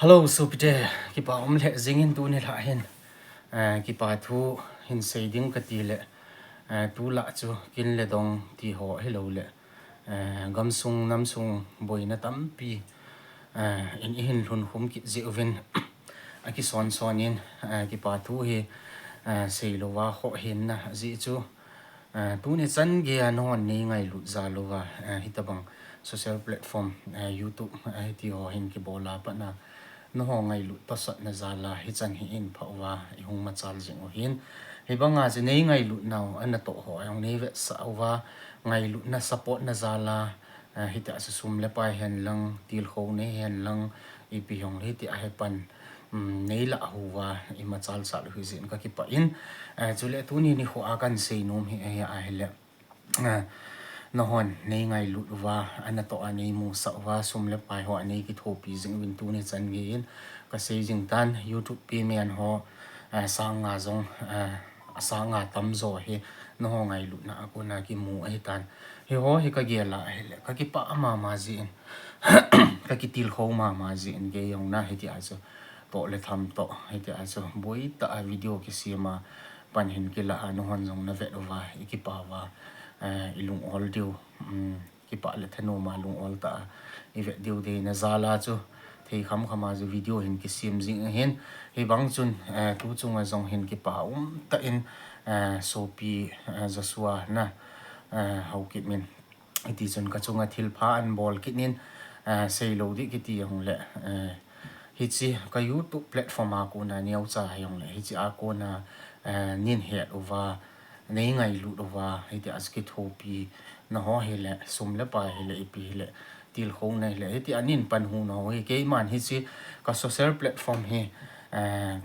Hello, Supite. Kipa omle zingin tu ni la hin. Kipathu hin seiding katile. Tu la chu kin le dong ti ho hello le. Gamsung namsung boina tampi. In hin hun hum ki zivin. Aki son sonin kipathu hi seilowa ho hin na zi chu. Tu ni chan ge anon ni ngai lu za lowa hitabang social platform YouTube ti ho hin ki bola pa na no ngai lu pasat na zala hi chan hi in phawa I hung ma chal jing o hin hi banga je nei ngai lu naw an to ho ang nei ve sa wa ngai lu na support na zala hi ta su sum le pai hen lang Kitilkhou ne hen lang I pi hong hi ti a he pan nei la huwa I ma chal sal hu zin ka ki pa in chule tu ni ni ho a kan sei nom hi a hele no hon nei ngai lu wa an to ani mu sa wa sum le pai ho ani ki thopi jing win tu ni chan ge in ka sei jing tan YouTube pi men ho sanga zong sanga tam zo he no ho ngai lu na ko na ki mu ai tan he ho he ka ge la he ka ki pa ma ma ji in ka Kitilkhou ma ji in ge yong na he ti a so to le tham to he ti a so boi ta video ki si ma pan hin ki la no hon zong na ve wa ki pa wa ilung all diu Kipa le thano ma lung all ta I ve diu de na zala chu thei kham khama zu video hin ki sim jing hin he bang chun tu chunga zong hin ki pa ta in sopi zasua na Haokip min iti chun ka chunga thil pha an bol kinin sei lo di ki ti hong le hi chi ka YouTube platform a ko na niau cha yong le hi chi a ko na nin he over nei ngai lu over hi ti aski thopi na ho hele sum le pa hele ipi hele Kitilkhou na hele ti anin pan hu no he ke man hi chi ka social platform he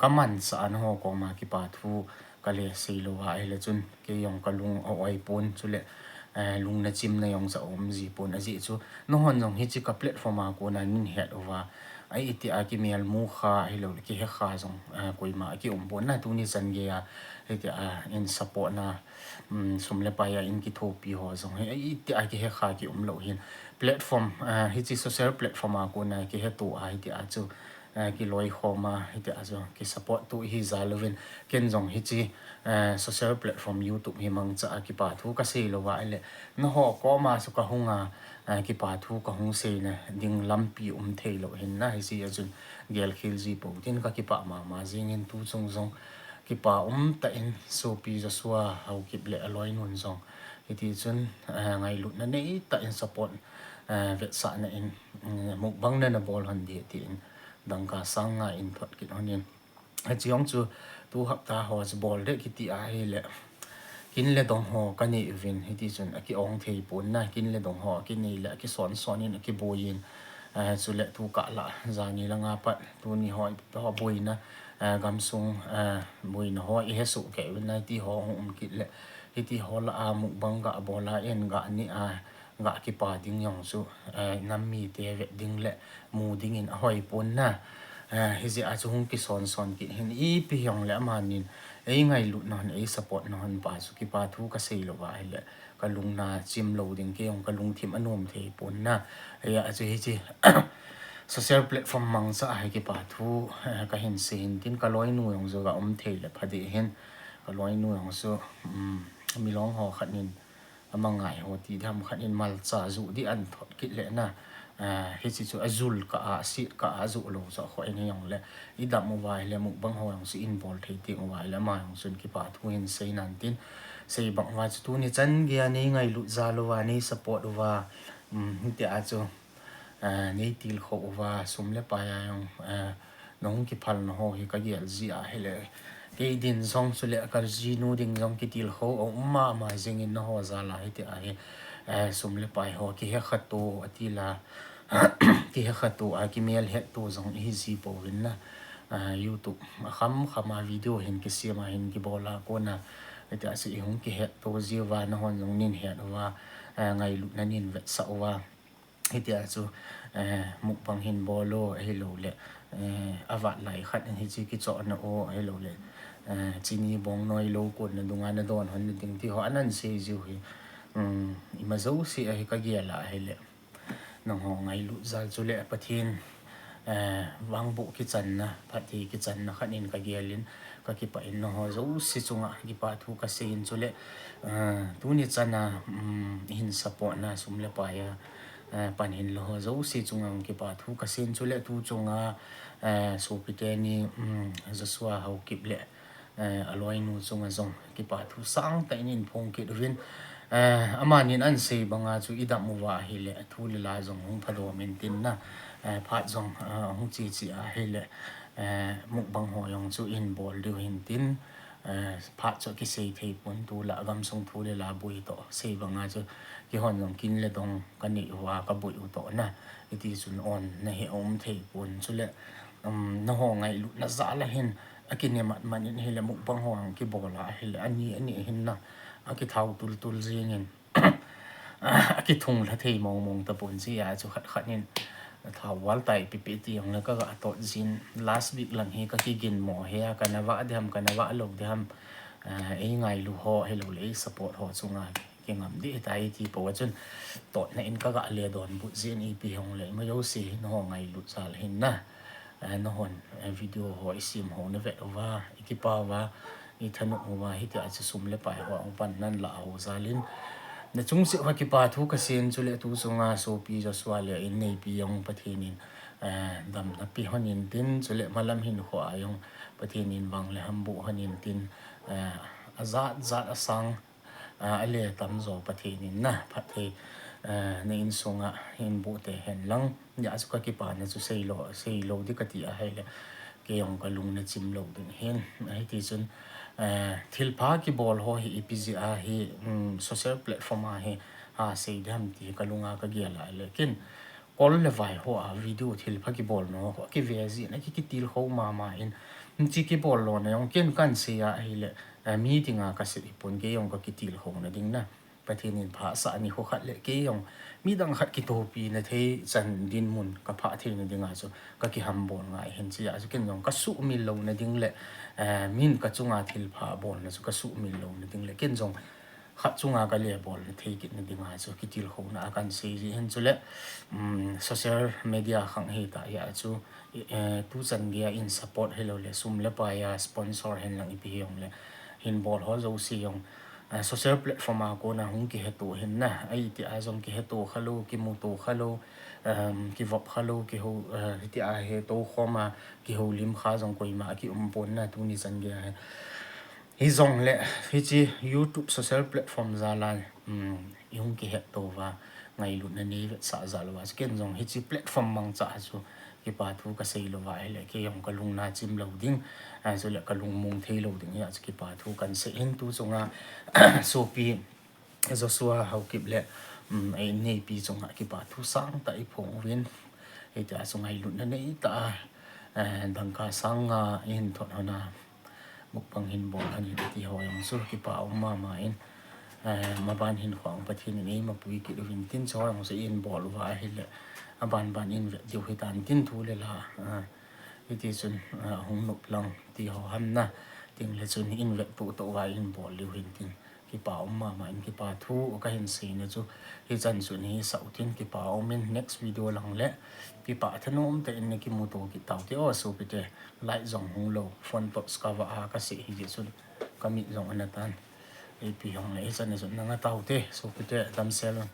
ka man sa an ho ko ma Kipathu ka le sei lo wa hele chun ke yong ka lung o ai pon chule lung na chim na yong sa Umjie pon a ji chu no hon jong hi chi ka platform a ko na nin he over ai iti a ki mel mu kha hilo ki he kha jong koi ma ki bon na tu ni chan ge ya iti a in support na sum le pa ya in ki thopi ho jong he iti a ki he kha ki lo hin platform hi chi social platform a ko na ki he to a iti a chu ki loi khoma iti a chu ki support tu hi zalovin ken jong hi chi social platform YouTube hi mang cha Kipathu ka sei lo wa le no ho ko ma su ka hunga Kipathu ka hung sei na ding lampi thei lo hin na hi si ajun gel khil ji po tin ka Kipa ma jing in tu chung jong Kipa ta in sopi jasua Haokip le Aloinu jong iti chun ngai lu na nei ta in support vet sa na in mukbang na bol han di ti in dangka sanga in thot kit honin chiong chu tu hapta ho bol de ki ti a hele kin le dong ho ka ni vin hiti chun aki ong thei pon na kin le dong ho ki nei le ki son in ki boyin chu le tu ka la zani la nga pat tu ni ho to boina gamsung boina ho I he su ke win na ti ho kit le hiti ho la a mukbang ga bola en ga ni a ga ki pa ding yong chu nammi te ve ding le mu ding in hoi pon na hi ji a chu hung ki son ki hin I pi yong le manin ei ngai lu non ei support non pa su Kipathu ka sei lo wa hele ka lung na chim lo ding ke ong ka lung thim anom thei pon na ya a chi chi social platform mang sa hai Kipathu ka hin sin tin ka loi nu yong zo ga thei le phadi hen ka loi nu yong so mi long ho khanin amangai ho ti dham khanin mal cha zu di an thot ki le na hi chi chu azul ka a si ka azu lo so kho en yong le I dam mo wai le mu bang ho yong si involve thei ti wai le ma yong sun Kipathu in Seina tin sei bang wa chu tu ni chan ge ani ngai lu za lo wa ni support wa ti a chu nei Kitilkhou wa sum le pa ya yong nong ki phal no ho hi ka gel ji a hele ke din song su le ka ji nu ding jong Kitilkhou o ma jing in no ho za la hi ti a he sum le pai ho ki he khato atila ki he khato a ki mel he to jong hi ji po win na YouTube khama video hin ki sia ma hin ki bola ko na ita si hung ki he to ji wa na hon jong nin he wa ngai lu na nin ve sa wa iti a chu mukbang hin bolo hello le avat lai khat hi chi ki cho na o hello le chini bong noi lo ko na dunga na don hon ding ti ho anan se ju hi ima zo si a ka ge la hele nong ho ngai lu zal chu le pathin wang bu ki chan na phati ki chan na khanin ka gelin ka kipa in no ho zo si chunga Kipathu ka sein chule tu ni chana hin support na sumle pa ya panin lo zo si chunga Kipathu ka sein chule tu chunga so piteni zaswa Haokip le Aloinu chunga zong Kipathu sang ta in phong ki rin amanin an sei banga chu idam wa hi le thu le la zong hung phado men tin na phat zong hung chi chi a hi le muk bang ho yong chu in bol du hin tin phat chu ki sei thei pon tu la gam song thu le la bui to sei banga chu ki hon yong kin le dong kan ni wa ka bui u to na iti chun on na he om thei pon chu le na ho ngai lu na za la hin akini mat manin hi le muk bang ho ang ki bola hi le ani hin na aki thau tul zingin aki thung la thei mong ta pon si ya chu khanin thau wal tai pi ti ang la ka to zin last week lang hi ka ki gin mo he ka na wa dham lo dham ngai lu ho hello le support ho chunga ki ngam di tai ti po chun to na in ka ga le don bu zin i pi hong le ma yo si no ngai lu chal hin na no hon video ho isim ho na vet over Kipa wa ni thanu wa hi ti a sum le pai wa pan nan la ho zalin na chung se wa Kipathu ka sen chule tu sunga so pi jo swale in nei pi yong pathinin dam na pi honin tin chule malam hin ho ayong pathinin wang le hambu honin tin azat zat asang ale tam zo pathinin na pathe na in sunga hin bu te hen lang ya su ka Kipa na chu sei lo di ka ti a hele ke yong ka lung na chim lo din hen ai ti chun thil pha ki bol ho hi epg a hi social platform a hi sei dham ti ka lunga ka gela lekin kol le vai ho a video thil pha ki bol no ho ki vezi na ki Kitilkhou ma in chi ki bol lo na yong ken kan se a hi le meeting a ka se pon ke yong ka Kitilkhou na ding na pathinin pha sa ni ho khat le ke yong mi dang khat ki to pi na the chan din mun ka pha the na dinga chu ka ki ham bol ngai hen chi a chu ken yong ka su mi lo na ding le min ka chunga thil pha bol na chu ka su mi lo na ding le ken jong khat chunga ka le bol na the ki na dinga chu Kitilkhou na kan se ji hen chu le social media khang he ta ya chu tu chan dia in support hello le sum le pa ya sponsor hen lang ipi yong le hin bol ho zo si yong social platform a ko na hung ki hetu hin na ai ti a zong ki hetu khalo ki mu to khalo ki vop khalo ki ho ti a he to khoma ki ho lim kha zong koi ma ki pon na tu ni chan ge hi zong le hi chi YouTube social platform za la yung ki hetu wa ngai lu na ni sa za lo wa ken zong hi chi platform mang cha chu Kipathu ka sei lo wa le ke yong ka lung na chim lo ding so le ka lung mong thei lo ding ya Kipathu kan se hin tu chunga so pi zo suwa Haokip le ai nei pi chunga Kipathu sang ta i phong win e ta chunga i lu na nei ta dang ka sanga in thon hona mukpang hin bol ani ti ho yong sur Kipa ma in maban hin khwang pathin ni ma pui ki win tin chaw yong se in bol wa hi le ban in diu hi tan tin thu le la iti chun hung nup lang ti ho ham na ting le chun in ve pu to wa in bol liu hin tin Kipa ma in Kipathu ka hin Seina chu hi chan chu ni sau tin Kipa min next video lang le Kipa thanom te in ki mu to ki taw ti o so pite lai zong hung lo phone pops ka wa ka se hi ji chun kami zong anatan pi hong le chan na taw te so pite dam selon